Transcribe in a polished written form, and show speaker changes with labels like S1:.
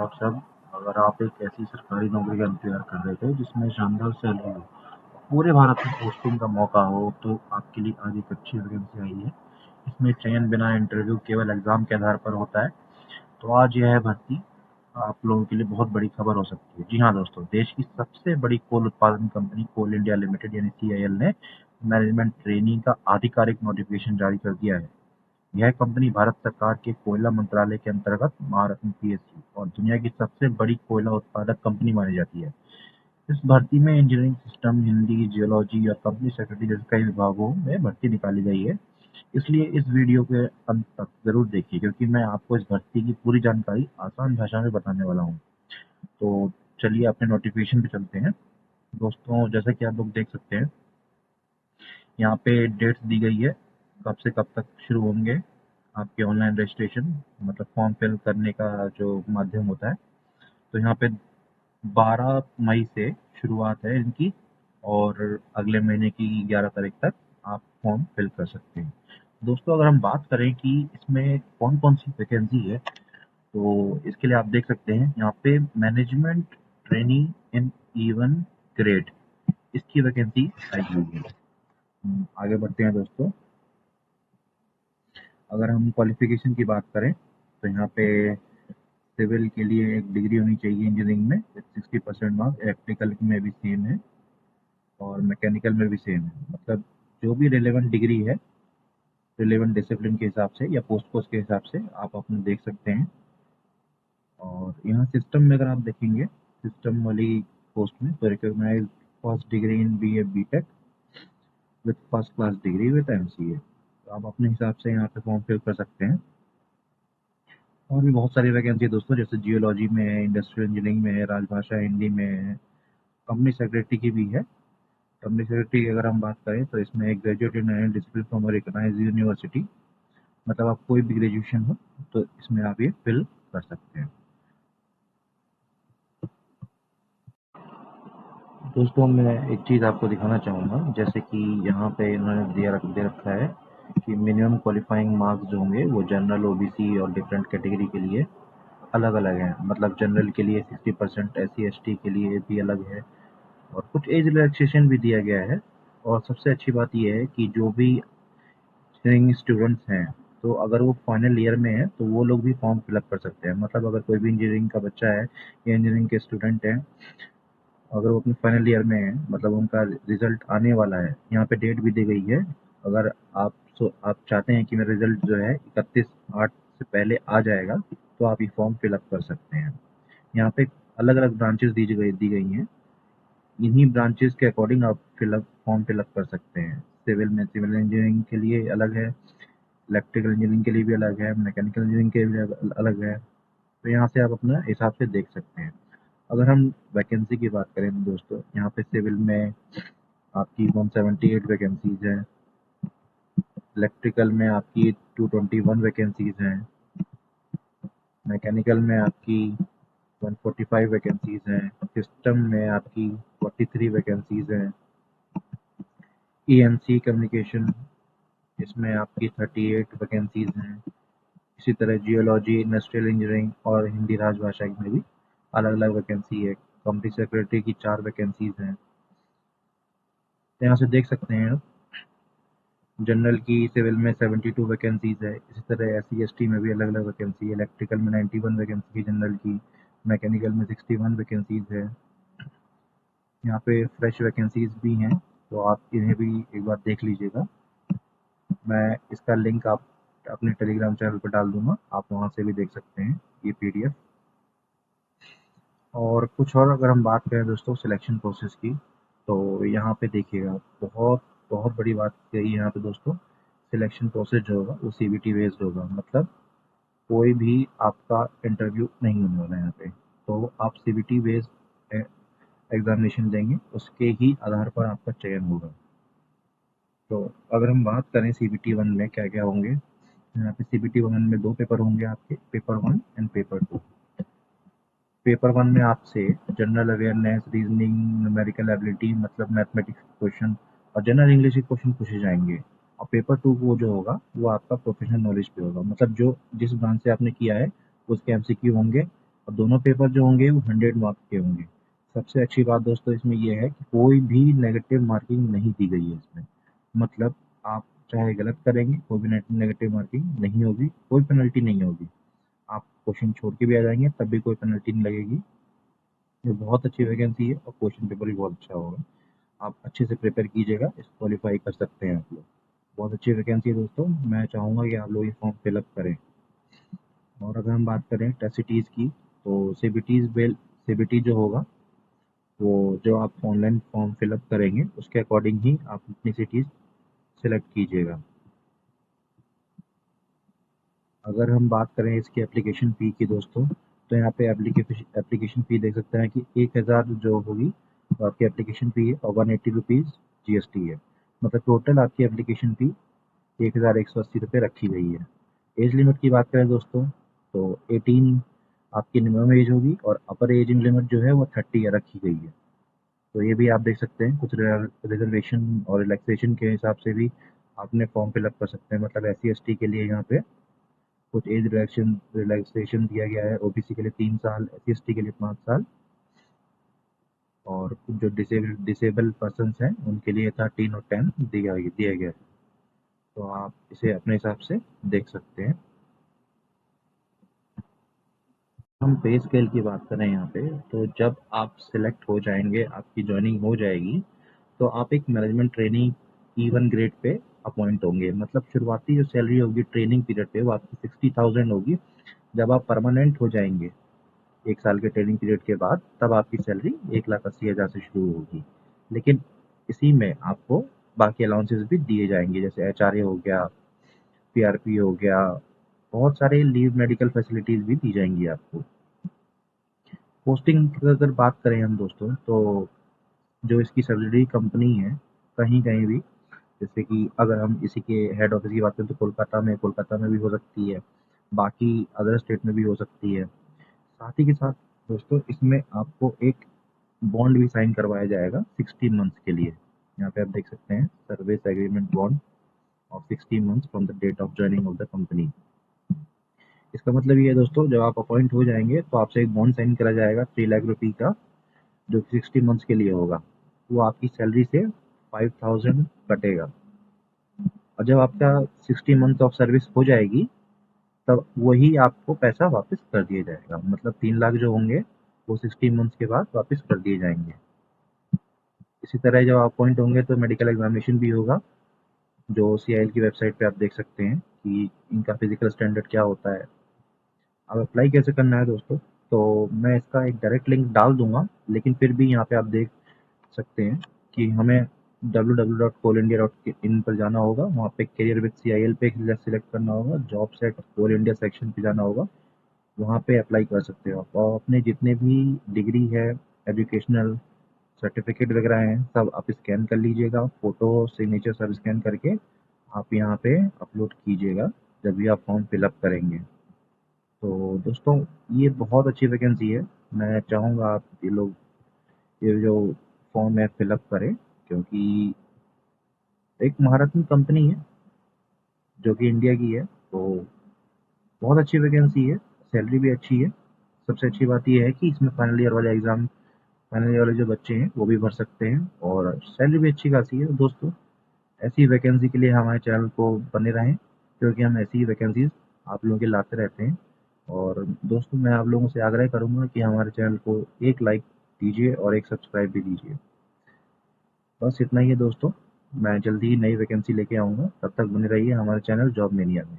S1: आप सब। अगर आप एक ऐसी सरकारी नौकरी का इंतज़ार कर रहे थे जिसमें शानदार सैलरी हो, पूरे भारत में पोस्टिंग का मौका हो, तो आपके लिए आज एक अच्छी वैकेंसी आई है। इसमें चयन बिना इंटरव्यू केवल एग्ज़ाम के आधार पर होता है। तो आज यह है भर्ती आप लोगों के लिए बहुत बड़ी खबर हो सकती है। जी हाँ दोस्तों, देश की सबसे बड़ी कोल उत्पादन कंपनी कोल इंडिया लिमिटेड यानी CIL ने मैनेजमेंट ट्रेनिंग का आधिकारिक नोटिफिकेशन जारी कर दिया है। यह कंपनी भारत सरकार के कोयला मंत्रालय के अंतर्गत महारत्न PSU और दुनिया की सबसे बड़ी कोयला उत्पादक कंपनी मानी जाती है। इस भर्ती में इंजीनियरिंग सिस्टम, हिंदी, जियोलॉजी और कंपनी सेक्रेटरी जैसे कई विभागों में भर्ती निकाली गई है। इसलिए इस वीडियो के अंत तक जरूर देखिए, क्योंकि मैं आपको इस भर्ती की पूरी जानकारी आसान भाषा में बताने वाला हूँ। तो चलिए अपने नोटिफिकेशन पे चलते हैं। दोस्तों, जैसा कि आप लोग देख सकते हैं, यहाँ पे डेट्स दी गई है कब से कब तक शुरू होंगे आपके ऑनलाइन रजिस्ट्रेशन, मतलब फॉर्म फिल करने का जो माध्यम होता है। तो यहाँ पे 12 मई से शुरुआत है इनकी, और अगले महीने की 11 तारीख तक आप फॉर्म फिल कर सकते हैं। दोस्तों, अगर हम बात करें कि इसमें कौन कौन सी वैकेंसी है, तो इसके लिए आप देख सकते हैं यहाँ पे management training in even grade, इसकी वैकेंसी आई हुई है। आगे बढ़ते हैं दोस्तों। अगर हम क्वालिफिकेशन की बात करें तो यहाँ पे सिविल के लिए एक डिग्री होनी चाहिए इंजीनियरिंग में 60% मार्क्स, इलेक्ट्रिकल में भी सेम है और मैकेनिकल में भी सेम है। मतलब जो भी रिलेवेंट डिग्री है, रिलेवेंट डिसिप्लिन के हिसाब से या पोस्ट कोर्स के हिसाब से आप अपने देख सकते हैं। और यहाँ सिस्टम में अगर आप देखेंगे, सिस्टम वाली पोस्ट में तो recognise first degree in BA BTech with first class degree with MCA। तो आप अपने हिसाब से यहाँ पे फॉर्म फिल कर सकते हैं। और भी बहुत सारी वैकेंसी है दोस्तों, जैसे जियोलॉजी में है, इंडस्ट्रियल इंजीनियरिंग में है, राजभाषा हिंदी में है, कंपनी सेक्रेटरी की भी है। कंपनी सेक्रेटरी की अगर हम बात करें तो इसमें एक graduate in any discipline from recognised university, मतलब आप कोई भी ग्रेजुएशन हो तो इसमें आप ये फिल कर सकते हैं। दोस्तों, मैं एक चीज़ आपको दिखाना चाहूँगा, जैसे कि यहाँ पे इन्होंने दे रखा है कि मिनिमम क्वालिफाइंग मार्क्स जो होंगे वो जनरल, OBC और डिफरेंट कैटेगरी के लिए अलग अलग हैं। मतलब जनरल के लिए 60%, SC ST के लिए भी अलग है, और कुछ एज रिलैक्सेशन भी दिया गया है। और सबसे अच्छी बात यह है कि जो भी इंजीनियरिंग स्टूडेंट्स हैं, तो अगर वो फाइनल ईयर में है तो वो लोग भी फॉर्म फिलअप कर सकते हैं। मतलब अगर कोई भी इंजीनियरिंग का बच्चा है या इंजीनियरिंग के स्टूडेंट हैं, अगर वो अपने फाइनल ईयर में है, मतलब उनका रिजल्ट आने वाला है, यहाँ पे डेट भी दी गई है। अगर आप चाहते हैं कि मेरा रिजल्ट जो है 31/8 से पहले आ जाएगा, तो आप ये फॉर्म फिलअप कर सकते हैं। यहाँ पे अलग अलग ब्रांचेस दी गई हैं। इन्हीं ब्रांचेस के अकॉर्डिंग आप फॉर्म फिलअप कर सकते हैं। सिविल में सिविल इंजीनियरिंग के लिए अलग है, इलेक्ट्रिकल इंजीनियरिंग के लिए भी अलग है, मैकेनिकल इंजीनियरिंग के लिए अलग है। तो यहाँ से आप अपना हिसाब से देख सकते हैं। अगर हम वैकेंसी की बात करें तो दोस्तों, यहाँ पे सिविल में आपकी 178 वैकेंसीज हैं, इलेक्ट्रिकल में आपकी 221 वैकेंसीज हैं, मैकेनिकल में आपकी 145 वैकेंसीज हैं, सिस्टम में आपकी 43 वैकेंसीज हैं, EMC कम्युनिकेशन, इसमें आपकी 38 वैकेंसीज हैं। इसी तरह जियोलॉजी, इंडस्ट्रियल इंजीनियरिंग और हिंदी राजभाषा में भी अलग अलग वैकेंसी है। कंपनी सेक्रेटरी की 4 वैकेंसीज हैं। तो यहाँ से देख सकते हैं आप, जनरल की सिविल में 72 वैकेंसीज है। इसी तरह SC ST में भी अलग अलग वैकेंसी है। इलेक्ट्रिकल में 91 वैकेंसी है जनरल की, मैकेनिकल में 61 वैकेंसीज है। यहाँ पे फ्रेश वैकेंसीज भी हैं, तो आप इन्हें भी एक बार देख लीजिएगा। मैं इसका लिंक आप अपने टेलीग्राम चैनल पर डाल दूंगा, आप वहाँ से भी देख सकते हैं ये PDF। और कुछ और अगर हम बात करें दोस्तों सिलेक्शन प्रोसेस की, तो यहाँ पे देखिएगा, बहुत बहुत बड़ी बात यही है यहाँ पे दोस्तों। सिलेक्शन प्रोसेस जो होगा वो CBT बेस्ड होगा। मतलब कोई भी आपका इंटरव्यू नहीं होने वाला है यहाँ पे। तो आप CBT बेस्ड एग्जामिनेशन देंगे, उसके ही आधार पर आपका चयन होगा। तो अगर हम बात करें CBT 1 में क्या क्या होंगे, यहाँ पे CBT 1 में 2 पेपर होंगे आपके, पेपर 1 एंड पेपर 2। पेपर 1 में आपसे general awareness, reasoning, numerical ability, मतलब मैथमेटिक्स क्वेश्चन और जनरल इंग्लिश के क्वेश्चन पूछे जाएंगे। और पेपर 2 वो जो होगा वो आपका प्रोफेशनल नॉलेज पे होगा। मतलब जो जिस ब्रांच से आपने किया है उसके MCQ होंगे, और दोनों पेपर जो होंगे वो 100 मार्क्स के होंगे। सबसे अच्छी बात दोस्तों इसमें ये है कि कोई भी नेगेटिव मार्किंग नहीं दी गई है इसमें। मतलब आप चाहे गलत करेंगे कोई भी नेगेटिव मार्किंग नहीं होगी, कोई पेनल्टी नहीं होगी। आप क्वेश्चन छोड़ के भी आ जाएंगे तब भी कोई पेनल्टी नहीं लगेगी। ये बहुत अच्छी वैकेंसी है और क्वेश्चन पेपर भी बहुत अच्छा होगा। आप अच्छे से प्रिपेयर कीजिएगा, इस क्वालिफाई कर सकते हैं आप लोग। बहुत अच्छी वैकेंसी है दोस्तों, मैं चाहूँगा कि आप लोग ये फॉर्म फिलअप करें। और अगर हम बात करें टेसिटीज़ की, तो सीबीटी जो होगा, वो जो आप ऑनलाइन फॉर्म फिलअप करेंगे उसके अकॉर्डिंग ही आप अपनी सिटीज़ सेलेक्ट कीजिएगा। अगर हम बात करें इसकी एप्लीकेशन फ़ी की दोस्तों, तो यहाँ पे एप्लीकेशन फ़ी देख सकते हैं कि 1000 जो होगी वो आपकी एप्लीकेशन फ़ी है और 180 रुपीज़ जीएसटी है। मतलब टोटल आपकी एप्लीकेशन फ़ी 1180 रुपये रखी गई है। एज लिमिट की बात करें दोस्तों, तो 18 आपकी मिनिमम एज होगी और अपर एज लिमिट जो है वो 30 रखी गई है। तो ये भी आप देख सकते हैं, कुछ रिजर्वेशन और रिलैक्सेशन के हिसाब से भी आपने फॉर्म फिलअप कर सकते हैं। मतलब SC ST के लिए यहाँ पे कुछ एज रिलैक्सेशन दिया गया है, ओबीसी के लिए 3 साल, SC ST के लिए 5 साल, और जो डिसेबल पर्सन हैं उनके लिए 13 और 10 दिया गया है। तो आप इसे अपने हिसाब से देख सकते हैं। हम पे स्केल की बात करें यहाँ पे, तो जब आप सिलेक्ट हो जाएंगे, आपकी जॉइनिंग हो जाएगी, तो आप एक मैनेजमेंट ट्रेनिंग E1 ग्रेड पे अपॉइंट होंगे। मतलब शुरुआती जो सैलरी होगी ट्रेनिंग पीरियड पे वो आपकी 60,000 होगी। जब आप परमानेंट हो जाएंगे 1 साल के ट्रेनिंग पीरियड के बाद, तब आपकी सैलरी 1,80,000 से शुरू होगी। लेकिन इसी में आपको बाकी अलाउंसेस भी दिए जाएंगे, जैसे HRA हो गया, PRP हो गया, बहुत सारे लीव मेडिकल फैसिलिटीज भी दी जाएंगी आपको। पोस्टिंग की अगर बात करें हम दोस्तों, तो जो इसकी सब्सिडरी कंपनी है, कहीं कहीं भी, जैसे कि अगर हम इसी के हेड ऑफिस की बात करें तो कोलकाता में भी हो सकती है, बाकी अदर स्टेट में भी हो सकती है। साथ ही के साथ दोस्तों इसमें आपको एक बॉन्ड भी साइन करवाया जाएगा 60 मंथ्स के लिए। यहाँ पे आप देख सकते हैं, service agreement bond of 60 months from the date of joining of the company. इसका मतलब ये है दोस्तों, जब आप अपॉइंट हो जाएंगे तो आपसे एक बॉन्ड साइन करा जाएगा 3 लाख रुपये का, जो 60 मंथ्स के लिए होगा। वो आपकी सैलरी से 5,000 कटेगा। और जब आपका 60 मंथ ऑफ सर्विस हो जाएगी, तब वही आपको पैसा वापस कर दिया जाएगा। मतलब 3 लाख जो होंगे वो 60 मंथ्स के बाद वापस कर दिए जाएंगे। इसी तरह जब आप अपॉइंट होंगे तो मेडिकल एग्जामिनेशन भी होगा, जो CIL की वेबसाइट पे आप देख सकते हैं कि इनका फिजिकल स्टैंडर्ड क्या होता है। अब अप्लाई कैसे करना है दोस्तों, तो मैं इसका एक डायरेक्ट लिंक डाल दूंगा, लेकिन फिर भी यहाँ पे आप देख सकते हैं कि हमें www.coalindia.in पर जाना होगा। वहाँ पे करियर विद CIL पे सिलेक्ट करना होगा, जॉब सेट कोल इंडिया सेक्शन पे जाना होगा, वहाँ पे अप्लाई कर सकते हो आप। और अपने जितने भी डिग्री है, एजुकेशनल सर्टिफिकेट वगैरह हैं, सब आप स्कैन कर लीजिएगा, फोटो सिग्नेचर सब स्कैन करके आप यहाँ पे अपलोड कीजिएगा जब भी आप फॉर्म फिलअप करेंगे। तो दोस्तों ये बहुत अच्छी वैकेंसी है, मैं चाहूँगा आप ये जो फॉर्म है फिलअप करें, क्योंकि एक महारत्न कंपनी है जो कि इंडिया की है। तो बहुत अच्छी वैकेंसी है, सैलरी भी अच्छी है। सबसे अच्छी बात ये है कि इसमें फाइनल ईयर वाले जो बच्चे हैं वो भी भर सकते हैं, और सैलरी भी अच्छी खासी है। दोस्तों ऐसी वैकेंसी के लिए हमारे चैनल को बने रहें, क्योंकि हम ऐसी वैकेंसीज आप लोगों के लाते रहते हैं। और दोस्तों मैं आप लोगों से आग्रह करूंगा कि हमारे चैनल को एक लाइक दीजिए और एक सब्सक्राइब भी दीजिए। बस इतना ही है दोस्तों, मैं जल्दी ही नई वैकेंसी लेके आऊँगा, तब तक बने रहिए हमारे चैनल जॉब मेनिया में।